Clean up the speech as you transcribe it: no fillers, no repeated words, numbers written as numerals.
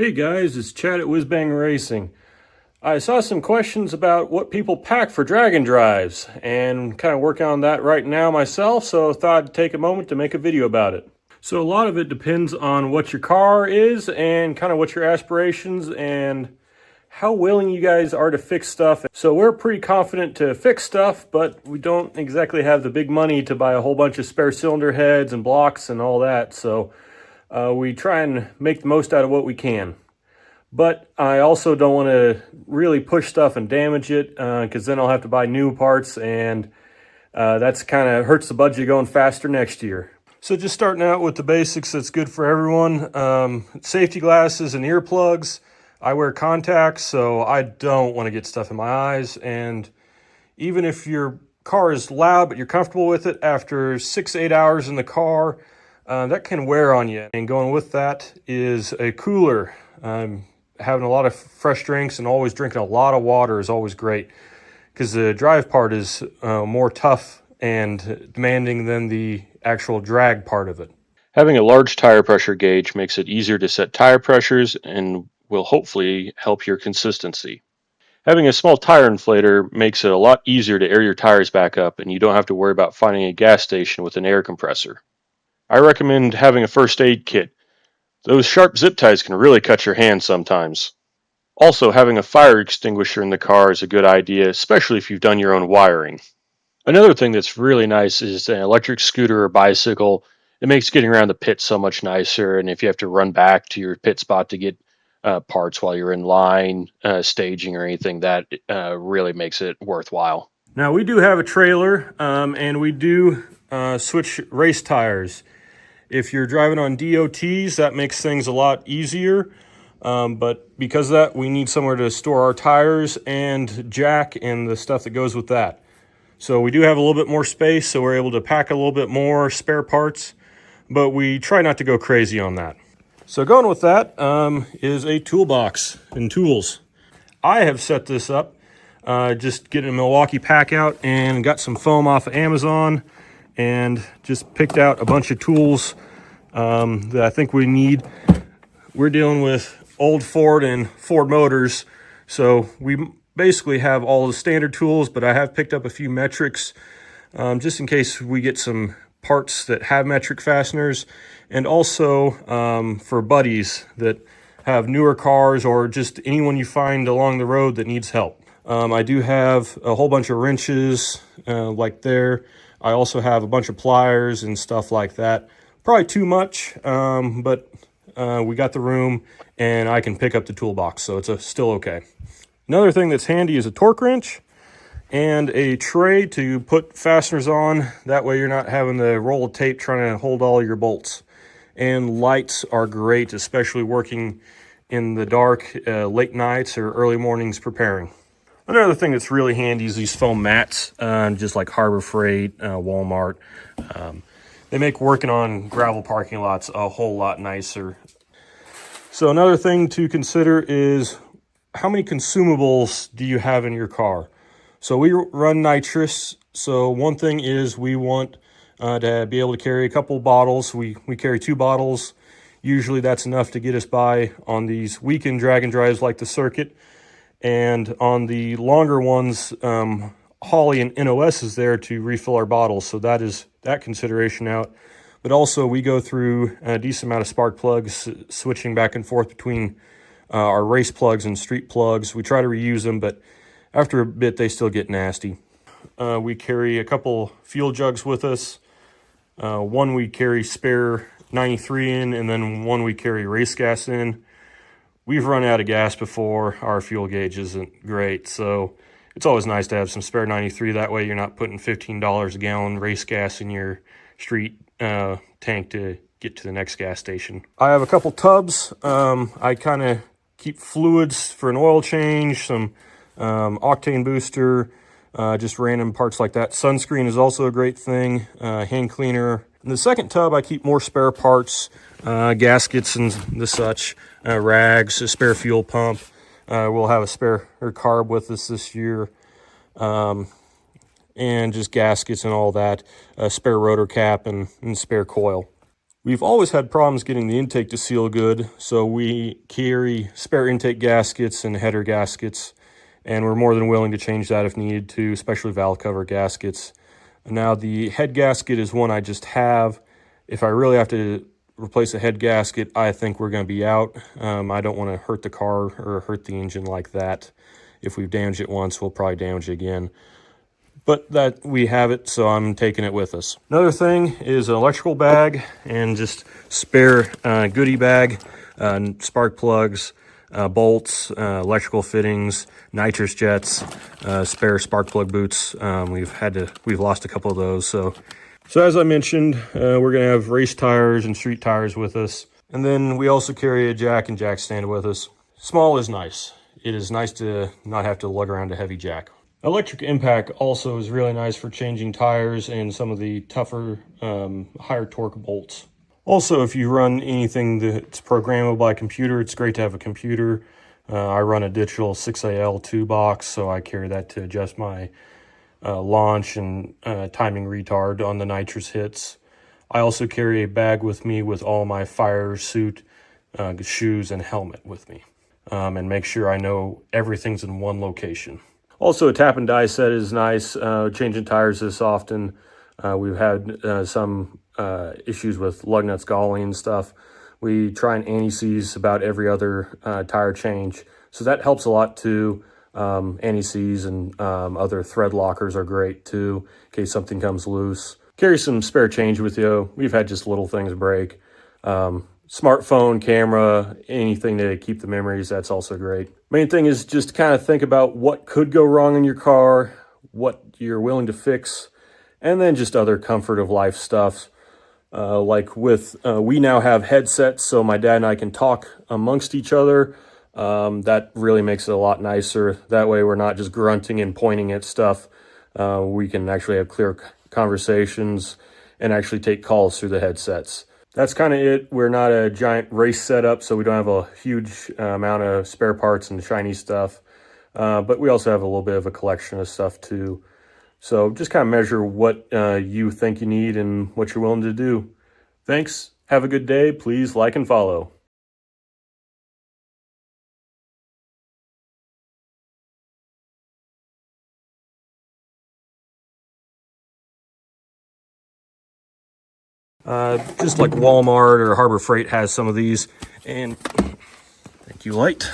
Hey guys, it's Chad at Whizbang Racing. I saw some questions about what people pack for Dragon Drives and kind of working on that right now myself, so I thought I'd take a moment to make a video about it. So a lot of it depends on what your car is and kind of what your aspirations and how willing you guys are to fix stuff. So we're pretty confident to fix stuff, but we don't exactly have the big money to buy a whole bunch of spare cylinder heads and blocks and all that. So we try and make the most out of what we can. But I also don't want to really push stuff and damage it because then I'll have to buy new parts, and that's kind of hurts the budget going faster next year. So just starting out with the basics that's good for everyone. Safety glasses and earplugs. I wear contacts, so I don't want to get stuff in my eyes. And even if your car is loud but you're comfortable with it, after 6 to 8 hours in the car, that can wear on you. And going with that is a cooler. Having a lot of fresh drinks and always drinking a lot of water is always great because the drive part is more tough and demanding than the actual drag part of it. Having a large tire pressure gauge makes it easier to set tire pressures and will hopefully help your consistency. Having a small tire inflator makes it a lot easier to air your tires back up, and you don't have to worry about finding a gas station with an air compressor. I recommend having a first aid kit. Those sharp zip ties can really cut your hand sometimes. Also, having a fire extinguisher in the car is a good idea, especially if you've done your own wiring. Another thing that's really nice is an electric scooter or bicycle. It makes getting around the pit so much nicer, and if you have to run back to your pit spot to get parts while you're in line, staging, or anything, that really makes it worthwhile. Now we do have a trailer, and we do switch race tires. If you're driving on DOTs, that makes things a lot easier. But because of that, we need somewhere to store our tires and jack and the stuff that goes with that. So we do have a little bit more space, so we're able to pack a little bit more spare parts, but we try not to go crazy on that. So going with that is a toolbox and tools. I have set this up, just getting a Milwaukee pack out and got some foam off of Amazon and just picked out a bunch of tools that I think we need. We're dealing with old Ford and Ford motors, so we basically have all the standard tools, but I have picked up a few metrics just in case we get some parts that have metric fasteners, and also for buddies that have newer cars or just anyone you find along the road that needs help. I do have a whole bunch of wrenches like there. I also have a bunch of pliers and stuff like that. Probably too much, but we got the room and I can pick up the toolbox, so it's still okay. Another thing that's handy is a torque wrench and a tray to put fasteners on. That way you're not having the roll of tape trying to hold all your bolts. And lights are great, especially working in the dark, late nights or early mornings preparing. Another thing that's really handy is these foam mats, just like Harbor Freight, Walmart. They make working on gravel parking lots a whole lot nicer. So another thing to consider is how many consumables do you have in your car? So we run nitrous. So one thing is we want to be able to carry a couple bottles. We carry 2 bottles. Usually that's enough to get us by on these weekend Dragon Drives like the circuit. And on the longer ones, Holley and NOS is there to refill our bottles. So that is that consideration out. But also we go through a decent amount of spark plugs, switching back and forth between our race plugs and street plugs. We try to reuse them, but after a bit, they still get nasty. We carry a couple fuel jugs with us. One we carry spare 93 in, and then one we carry race gas in. We've run out of gas before. Our fuel gauge isn't great, so it's always nice to have some spare 93. That way you're not putting $15 a gallon race gas in your street tank to get to the next gas station. I have a couple tubs. I kind of keep fluids for an oil change, some octane booster, just random parts like that. Sunscreen is also a great thing, hand cleaner. In the second tub, I keep more spare parts, gaskets and the such, rags, a spare fuel pump. We'll have a spare carb with us this year, and just gaskets and all that, a spare rotor cap and spare coil. We've always had problems getting the intake to seal good, so we carry spare intake gaskets and header gaskets, and we're more than willing to change that if needed to, especially valve cover gaskets. Now the head gasket is one I just have. If I really have to replace a head gasket, I think we're going to be out. I don't want to hurt the car or hurt the engine like that. If we've damaged it once, we'll probably damage it again. But that we have it, so I'm taking it with us. Another thing is an electrical bag and just spare goodie bag, spark plugs, bolts, electrical fittings, nitrous jets, spare spark plug boots. We've lost a couple of those. So as I mentioned, we're gonna have race tires and street tires with us. And then we also carry a jack and jack stand with us. Small is nice. It is nice to not have to lug around a heavy jack. Electric impact also is really nice for changing tires and some of the tougher, higher torque bolts. Also, if you run anything that's programmable by computer, it's great to have a computer. I run a digital 6AL2 box, so I carry that to adjust my launch and timing retard on the nitrous hits. I also carry a bag with me with all my fire suit, shoes, and helmet with me, and make sure I know everything's in one location. Also, a tap and die set is nice. Changing tires this often. We've had some issues with lug nuts galling and stuff. We try and anti-seize about every other tire change. So that helps a lot too. Anti-seize and other thread lockers are great too, in case something comes loose. Carry some spare change with you. We've had just little things break. Smartphone, camera, anything to keep the memories, that's also great. Main thing is just kind of think about what could go wrong in your car, what you're willing to fix, and then just other comfort of life stuff. We now have headsets, so my dad and I can talk amongst each other. That really makes it a lot nicer. That way we're not just grunting and pointing at stuff. We can actually have clear conversations and actually take calls through the headsets. That's kind of it. We're not a giant race setup, so we don't have a huge amount of spare parts and shiny stuff. But we also have a little bit of a collection of stuff too. So just kind of measure what you think you need and what you're willing to do. Thanks. Have a good day. Please like and follow. Just like Walmart or Harbor Freight has some of these. And thank you, Light.